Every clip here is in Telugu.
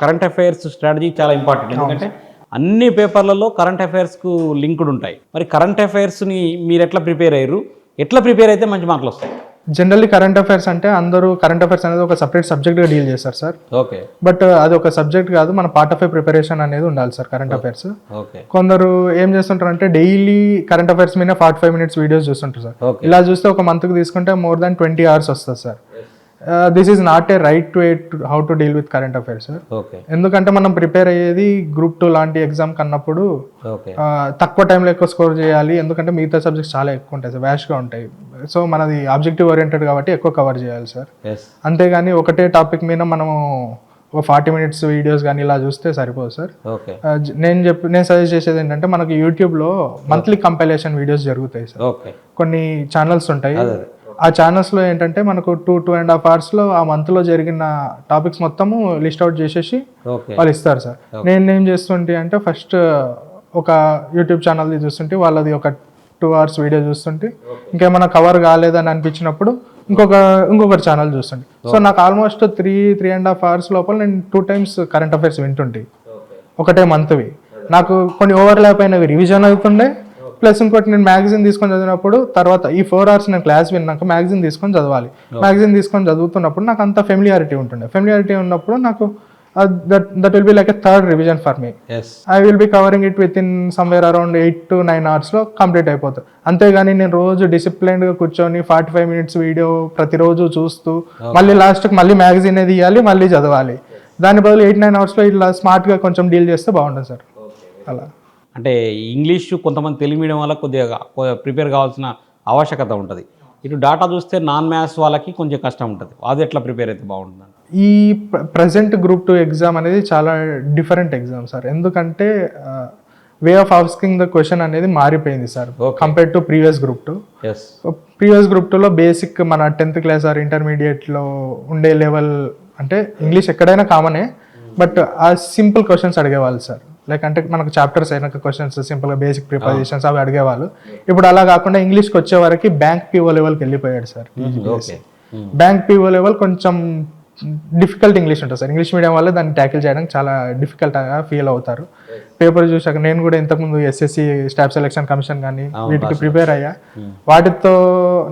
కరెంట్ అఫైర్స్ స్ట్రాటజీ చాలా ఇంపార్టెంట్. ఎందుకంటే అన్ని పేపర్లలో కరెంట్ అఫైర్స్కు లింక్డ్ ఉంటాయి. మరి కరెంట్ అఫైర్స్ని మీరు ఎట్లా ప్రిపేర్ అయ్యారు, ఎట్లా ప్రిపేర్ అయితే మంచి మార్కులు వస్తాయి? జనరల్లీ కరెంట్ అఫైర్స్ అంటే అందరూ కరెంట్ అఫైర్స్ అనేది ఒక సపరేట్ సబ్జెక్ట్గా డీల్ చేస్తారు సార్. ఓకే, బట్ అది ఒక సబ్జెక్ట్ కాదు, మన పార్ట్ ఆఫ్ ఏ ప్రిపరేషన్ అనేది ఉండాలి సార్ కరెంట్ అఫైర్స్. ఓకే, కొందరు ఏం చేస్తుంటారు అంటే డైలీ కరెంట్ అఫైర్స్ మీద 45 minutes వీడియోస్ చూస్తుంటారు సార్. Okay. ఇలా చూస్తే ఒక మంత్కి తీసుకుంటే మోర్ దాన్ 20 hours వస్తుంది sir. This is not a right way how to deal with current affairs sir. Okay, ఎందుకంటే మనం ప్రిపేర్ అయ్యేది గ్రూప్ 2 లాంటి ఎగ్జామ్ కన్నప్పుడు ఓకే, తక్కువ టైంలో ఎక్కువ స్కోర్ చేయాలి. ఎందుకంటే మిగతా సబ్జెక్ట్స్ చాలా ఎక్కువ ఉంటాయి సార్, వ్యాష్గా ఉంటాయి. సో మనది ఆబ్జెక్టివ్ ఓరియంటెడ్ కాబట్టి ఎక్కువ కవర్ చేయాలి సార్. అంతేగాని ఒకటే టాపిక్ మీద మనము ఒక 40 minutes వీడియోస్ కానీ ఇలా చూస్తే సరిపోదు సార్. ఓకే, నేను సజెస్ట్ చేసేది ఏంటంటే మనకి యూట్యూబ్లో మంత్లీ కంపైలేషన్ వీడియోస్ జరుగుతాయి సార్. ఓకే, కొన్ని ఛానల్స్ ఉంటాయి. ఆ ఛానల్స్లో ఏంటంటే మనకు 2.5 hours ఆ మంత్లో జరిగిన టాపిక్స్ మొత్తము లిస్ట్ అవుట్ చేసేసి వాళ్ళు ఇస్తారు సార్. నేను ఏం చేస్తుంటే అంటే ఫస్ట్ ఒక యూట్యూబ్ ఛానల్ది చూస్తుంటే వాళ్ళది ఒక 2 hours వీడియో చూస్తుంటే ఇంకేమైనా కవర్ కాలేదని అనిపించినప్పుడు ఇంకొకటి ఛానల్ చూస్తుంటే. సో నాకు ఆల్మోస్ట్ 3.5 hours లోపల నేను 2 times కరెంట్ అఫైర్స్ వింటుంటే ఒకటే మంత్వి. నాకు కొన్ని ఓవర్లాప్ అయినవి రివిజన్ అవుతుండే, ప్లస్ ఇంకోటి నేను మ్యాగజైన్ తీసుకొని చదివినప్పుడు తర్వాత ఈ 4 hours నేను క్లాస్ విన్నాక మ్యాగజైన్ తీసుకొని చదవాలి. మ్యాగజైన్ తీసుకొని చదువుతున్నప్పుడు నాకు అంత ఫెమిలియారిటీ ఉంటుండే. ఫెమిలియారిటీ ఉన్నప్పుడు నాకు that will be like a third revision for me. I will be covering it within somewhere around 8 to 9 hours లో కంప్లీట్ అయిపోతుంది. అంతేగాని నేను రోజు డిసిప్లైన్డ్గా కూర్చొని 45 minutes వీడియో ప్రతిరోజు చూస్తూ మళ్ళీ లాస్ట్కి మళ్ళీ మ్యాగజైన్ అనేది ఇవ్వాలి, మళ్ళీ చదవాలి. దాని బదులు 8-9 hours లో ఇట్లా స్మార్ట్గా కొంచెం డీల్ చేస్తే బాగుంటుంది సార్. అలా అంటే ఇంగ్లీష్ కొంతమంది తెలుగు మీడియం వాళ్ళకి కొద్దిగా ప్రిపేర్ కావాల్సిన ఆవశ్యకత ఉంటుంది. ఇటు డాటా చూస్తే నాన్ మ్యాథ్స్ వాళ్ళకి కొంచెం కష్టం ఉంటుంది. అది ఎట్లా ప్రిపేర్ అయితే బాగుంటుంది? ఈ ప్రజెంట్ గ్రూప్ 2 ఎగ్జామ్ అనేది చాలా డిఫరెంట్ ఎగ్జామ్ సార్. ఎందుకంటే way of asking the question అనేది మారిపోయింది sir compare to previous group 2. Previous group 2లో బేసిక్ మన 10th class ఆర్ ఇంటర్మీడియట్లో ఉండే లెవెల్ అంటే ఇంగ్లీష్ ఎక్కడైనా కామనే, బట్ ఆ సింపుల్ క్వశ్చన్స్ అడిగేవాళ్ళు సార్. లైక్ అంటే మనకు చాప్టర్స్ అయినాక క్వశ్చన్స్ సింపుల్గా బేసిక్ ప్రిపోజిషన్స్ అవి అడిగేవాళ్ళు. ఇప్పుడు అలా కాకుండా ఇంగ్లీష్కి వచ్చే వరకు బ్యాంక్ పీఓ లెవెల్కి వెళ్ళిపోయాడు సార్. బ్యాంక్ పీఓ లెవెల్ కొంచెం డిఫికల్ట్ ఇంగ్లీష్ ఉంటుంది సార్. ఇంగ్లీష్ మీడియం వల్ల దాన్ని ట్యాకిల్ చేయడానికి చాలా డిఫికల్ట్గా ఫీల్ అవుతారు. పేపర్ చూసాక నేను కూడా ఇంతకుముందు SSC స్టాఫ్ సెలక్షన్ కమిషన్ కానీ వీటికి ప్రిపేర్ అయ్యా. వాటితో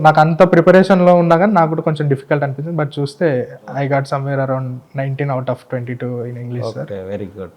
నాకు అంత ప్రిపరేషన్లో ఉన్నా కానీ నాకు కూడా కొంచెం డిఫికల్ట్ అనిపించింది. బట్ చూస్తే I got somewhere around 19 out of 22 in English sir. Very good.